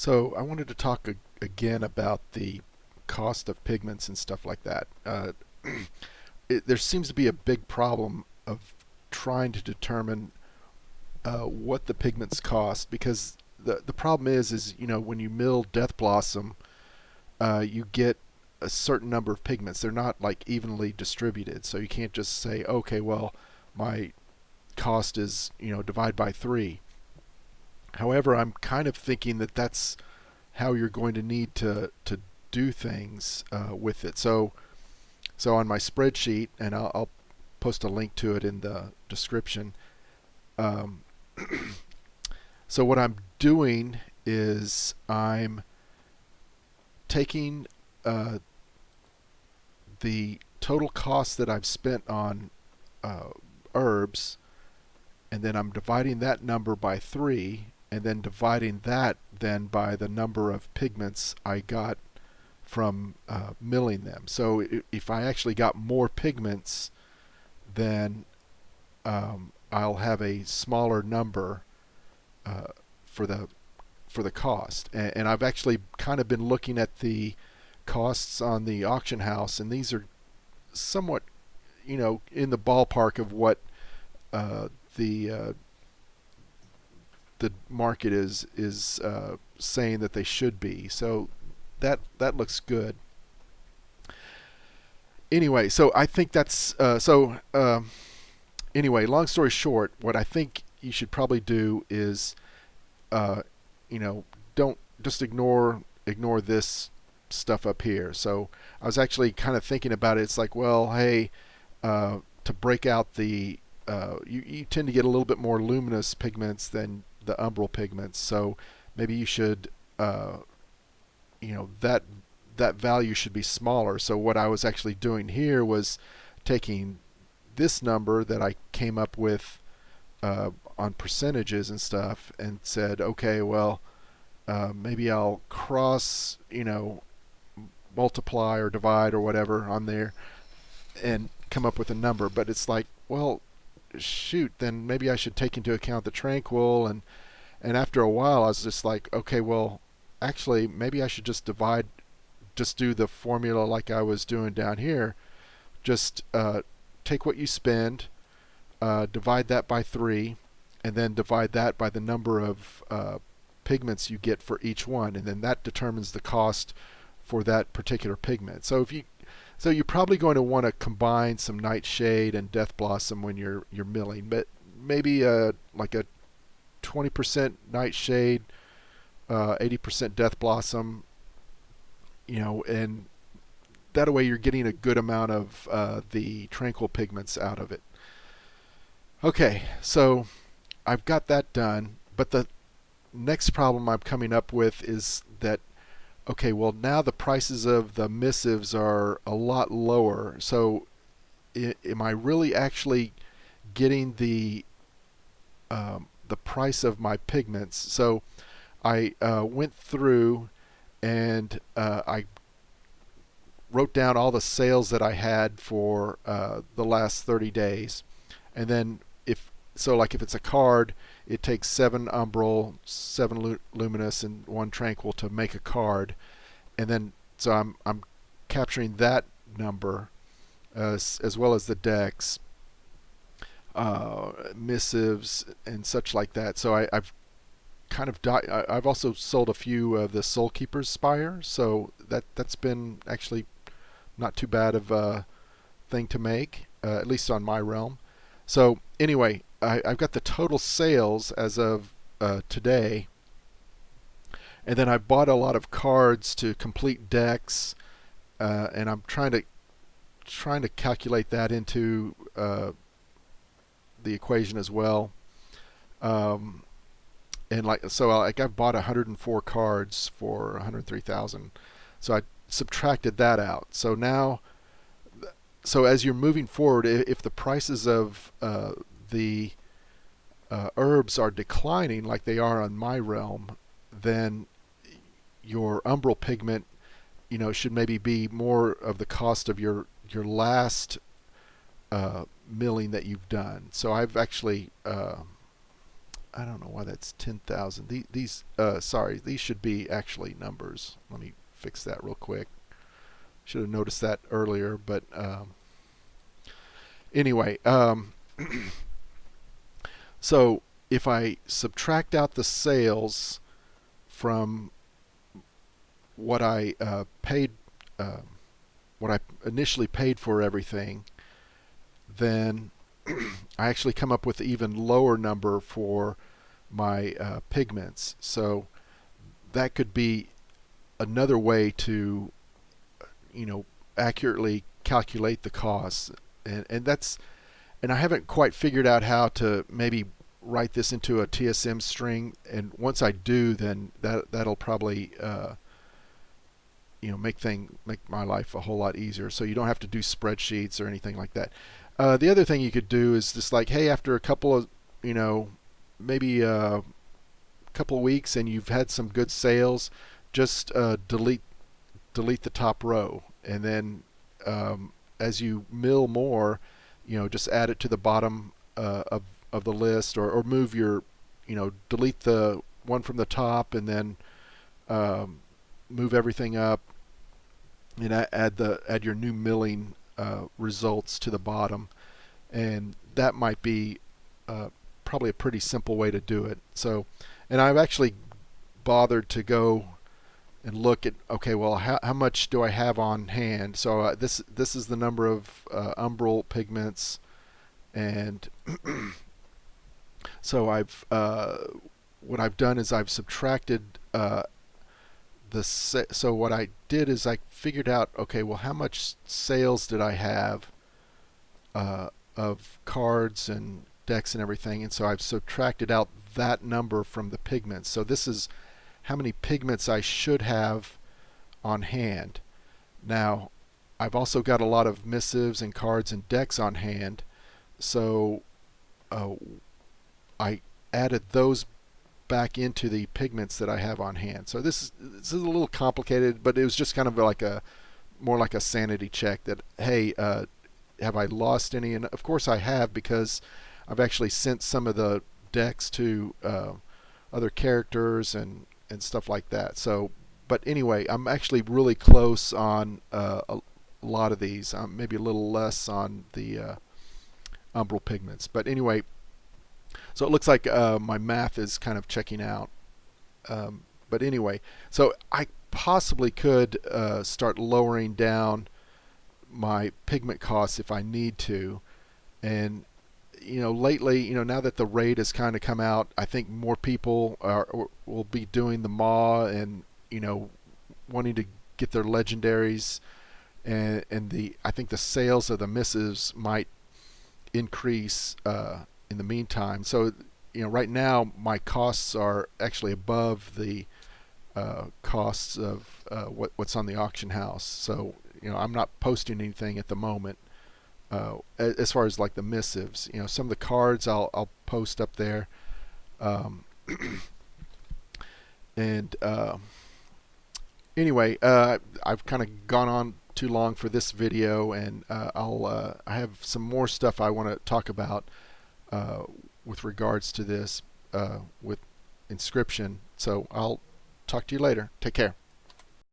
So I wanted to talk again about the cost of pigments and stuff like that. There seems to be a big problem of trying to determine what the pigments cost, because the problem is when you mill Death Blossom, you get a certain number of pigments. They're not like evenly distributed, so you can't just say, okay, well, my cost is divide by three. However, I'm kind of thinking that that's how you're going to need to do things with it. So on my spreadsheet, and I'll post a link to it in the description. Um, so what I'm doing is I'm taking the total cost that I've spent on uh, herbs, and then I'm dividing that number by three, and then dividing that then by the number of pigments I got from milling them. So if I actually got more pigments, then I'll have a smaller number uh, for the cost. And I've actually kind of been looking at the costs on the auction house, and these are somewhat in the ballpark of what uh, the the market is saying that they should be. So that looks good. Anyway, so I think that's anyway. Long story short, what I think you should probably do is uh, don't just ignore this stuff up here. So I was actually kind of thinking about it. It's like, well, hey, to break out you tend to get a little bit more luminous pigments than the umbral pigments. So maybe you should that value should be smaller. So what I was actually doing here was taking this number that I came up with on percentages and stuff, and said, okay, well, maybe I'll cross, multiply or divide or whatever on there, and come up with a number. But it's like, well, shoot, then maybe I should take into account the tranquil. And after a while, I was just like, okay, well, actually, maybe I should just do the formula like I was doing down here. Just take what you spend, divide that by three, and then divide that by the number of pigments you get for each one, and then that determines the cost for that particular pigment. So you're probably going to want to combine some Nightshade and Death Blossom when you're milling, but maybe like a 20% Nightshade, 80% Death Blossom, and that way you're getting a good amount of the tranquil pigments out of it. Okay, so I've got that done, but the next problem I'm coming up with is that, okay, well, now the prices of the missives are a lot lower. So am I really actually getting the price of my pigments? So I went through and I wrote down all the sales that I had for the last 30 days. And then if it's a card, it takes 7 umbral, 7 luminous, and 1 tranquil to make a card. And then so I'm capturing that number as well as the decks, missives, and such like that. So I've kind of I've also sold a few of the Soul Keeper's Spire, so that's been actually not too bad of a thing to make, at least on my realm. So anyway, I've got the total sales as of today, and then I've bought a lot of cards to complete decks, and I'm trying to calculate that into the equation as well. Um, and I've bought 104 cards for 103,000. So I subtracted that out. So now, so as you're moving forward, if the prices of the herbs are declining like they are on my realm, then your umbral pigment, should maybe be more of the cost of your last milling that you've done. So I've actually I don't know why that's 10,000. These sorry, these should be actually numbers. Let me fix that real quick. Should have noticed that earlier, but anyway, so if I subtract out the sales from what I paid, what I initially paid for everything, then I actually come up with an even lower number for my pigments. So that could be another way to, accurately calculate the costs. And that's, and I haven't quite figured out how to maybe write this into a TSM string. And once I do, then that'll probably make my life a whole lot easier. So you don't have to do spreadsheets or anything like that. The other thing you could do is just like, hey, after a couple of, maybe a couple of weeks and you've had some good sales, just delete the top row, and then as you mill more, just add it to the bottom of the list, or move your, delete the one from the top, and then move everything up, and add your new milling results to the bottom, and that might be probably a pretty simple way to do it. So, and I've actually bothered to go and look at, okay, well, how much do I have on hand? So this is the number of umbral pigments, and so what I've done is I've subtracted so what I did is I figured out, okay, well, how much sales did I have of cards and decks and everything, and so I've subtracted out that number from the pigments. So this is how many pigments I should have on hand. Now, I've also got a lot of missives and cards and decks on hand, so I added those back into the pigments that I have on hand. So this is a little complicated, but it was just kind of like more like a sanity check that, hey, have I lost any? And of course I have, because I've actually sent some of the decks to other characters and stuff like that. So, but anyway, I'm actually really close on a lot of these. Maybe a little less on the umbral pigments. But anyway, so it looks like my math is kind of checking out. But anyway, so I possibly could start lowering down my pigment costs if I need to. And lately, now that the raid has kind of come out, I think more people will be doing the maw and wanting to get their legendaries, and I think the sales of the missives might increase in the meantime. So right now my costs are actually above the costs of what's on the auction house. So I'm not posting anything at the moment. As far as like the missives, some of the cards I'll post up there, and anyway, I've kind of gone on too long for this video, and I have some more stuff I want to talk about with regards to this with inscription. So I'll talk to you later. Take care.